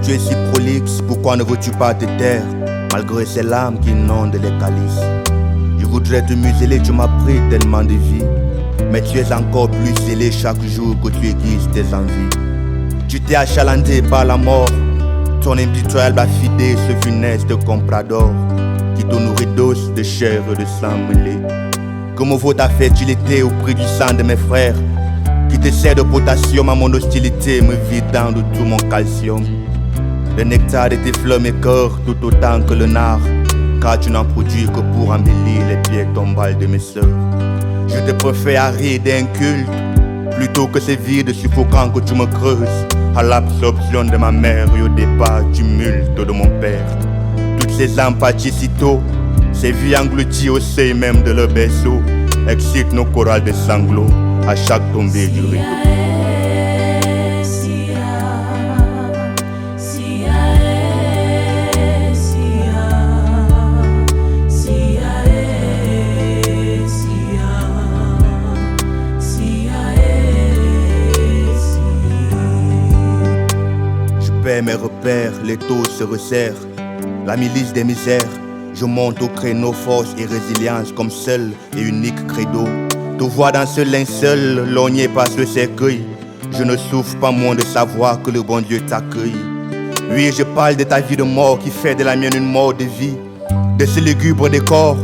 tu es si prolixe, pourquoi ne veux-tu pas te taire, malgré ces larmes qui inondent les calices? Je voudrais te museler, tu m'as pris tellement de vie, mais tu es encore plus zélé chaque jour que tu aiguises tes envies. Tu t'es achalandé par la mort, ton impitoyable affidé, ce funeste comprador qui te nourrit d'os, de chair et de sang mêlé. Comment vaut ta fertilité au prix du sang de mes frères, qui te sert de potassium à mon hostilité, me vidant de tout mon calcium. Le nectar de tes fleurs m'écœure tout autant que le nard, car tu n'en produis que pour embellir les pierres tombales de mes sœurs. Je te préfère aride et inculte, plutôt que ces vides suffocants que tu me creuses, à l'absorption de ma mère et au départ tumulte de mon père. Toutes ces empathies si tôt, ces vies englouties au seuil même de leur berceau, excitent nos chorales de sanglots à chaque tombée du rideau. Mes repères, les taux se resserrent, la milice des misères. Je monte au créneau, force et résilience comme seul et unique credo. Te vois dans ce linceul, lorgné par ce cercueil. Je ne souffre pas moins de savoir que le bon Dieu t'accueille. Oui, je parle de ta vie de mort qui fait de la mienne une mort de vie, de ce lugubre décor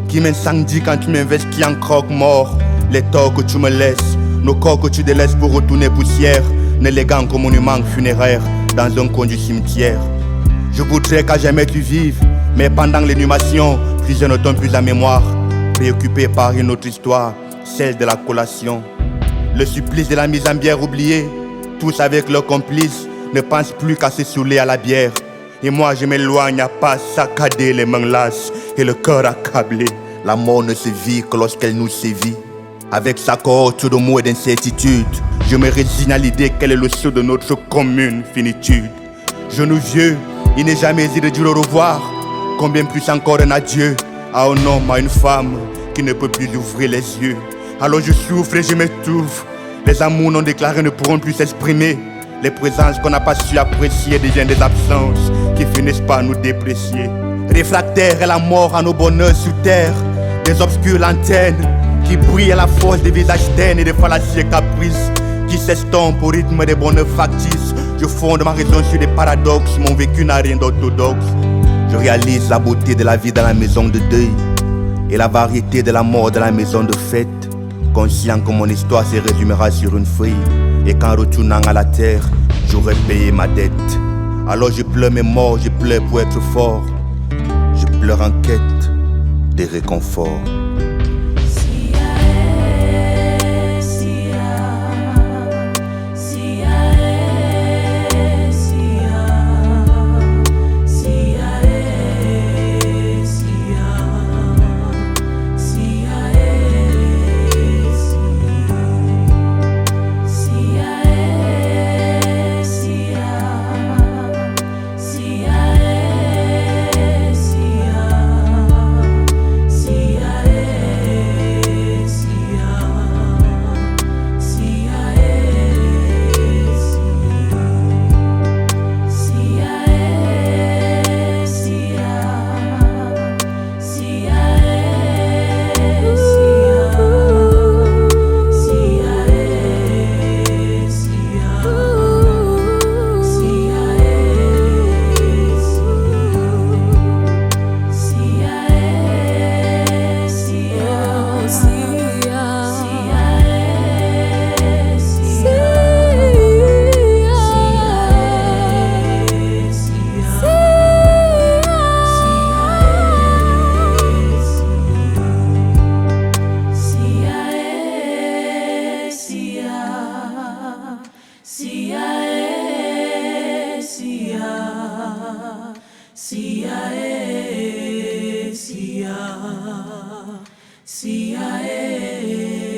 qui m'incendie quand tu m'investis en croque-mort. Les torts que tu me laisses, nos corps que tu délaisses pour retourner poussière, ne léguant qu'un monument funéraire dans un coin du cimetière. Je voudrais qu'à jamais tu vives, mais pendant l'inhumation, fusionne-t-on plus la mémoire, préoccupé par une autre histoire, celle de la collation. Le supplice de la mise en bière oubliée, tous avec leurs complices, ne pensent plus qu'à se saouler à la bière. Et moi je m'éloigne à pas saccader, les mains lasses et le cœur accablé. La mort ne se vit que lorsqu'elle nous sévit. Avec sa cohorte de mots et d'incertitude, je me résigne à l'idée qu'elle est le sceau de notre commune finitude. Genou vieux, il n'est jamais aisé de dire au revoir, combien plus encore un adieu à un homme, à une femme qui ne peut plus ouvrir les yeux. Alors je souffre et je m'étouffe, les amours non déclarés ne pourront plus s'exprimer. Les présences qu'on n'a pas su apprécier deviennent des absences qui finissent par nous déprécier. Réfractaire est la mort à nos bonheurs sous terre, des obscures lanternes qui brillent à la force des visages ternes et des fallacieux caprices qui s'estompent au rythme des bonheurs factices. Je fonde ma raison sur des paradoxes, mon vécu n'a rien d'orthodoxe. Je réalise la beauté de la vie dans la maison de deuil et la variété de la mort dans la maison de fête, conscient que mon histoire se résumera sur une feuille et qu'en retournant à la terre, j'aurai payé ma dette. Alors je pleure mes morts, je pleure pour être fort, je pleure en quête de réconfort. CIA.